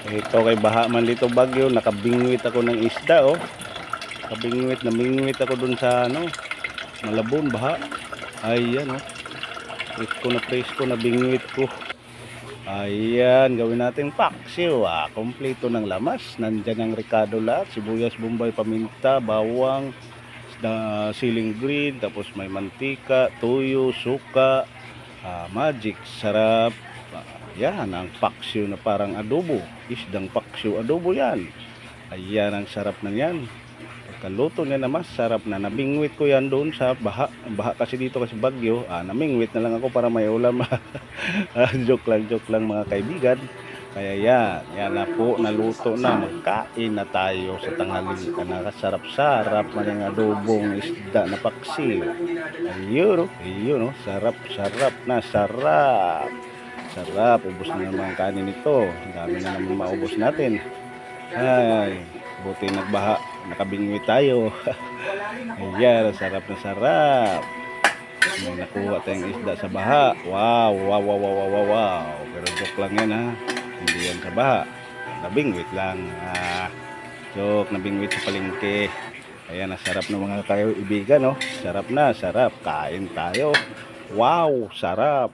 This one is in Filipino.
Ito kay baha man dito bagyo, nakabingwit ako ng isda oh. Namingwit ako dun sa ano, Malabon baha. Ayan oh. Presko na bingwit ko. Ayan, gawin natin paksiw. Kompleto ng lamas. Nandiyan ang ricado lahat, sibuyas, bombay, paminta, bawang, siling green, tapos may mantika, tuyo, suka, magic, sarap. Yan ang paksiw na parang adobo. Isdang paksiw adobo yan. Ayan ang sarap na yan. Pagkaluto niya na masarap na. Nabingwit ko yan doon sa baha. Baha kasi dito kasi bagyo. Namingwit na lang ako para may ulam. Joke lang mga kaibigan. Kaya yan na po, naluto na. Magkain na tayo sa tanghali. Nakasarap-sarap man yung adobong isda na paksiw. Ayun, sarap na sarap. Sarap, ubos na naman ang kanin ito. Dami na naman maubos natin. Ay, buti nagbaha, nakabingwit tayo. Ayan, sarap na sarap. May nakuha tayong isda sa baha. Wow. Pero joke lang yan ha. Hindi yan sa baha. Nabingwit lang. Joke, nabingwit sa palengke. Ayan, sarap na mga kaibigan no. Sarap na, sarap. Kain tayo. Wow, sarap.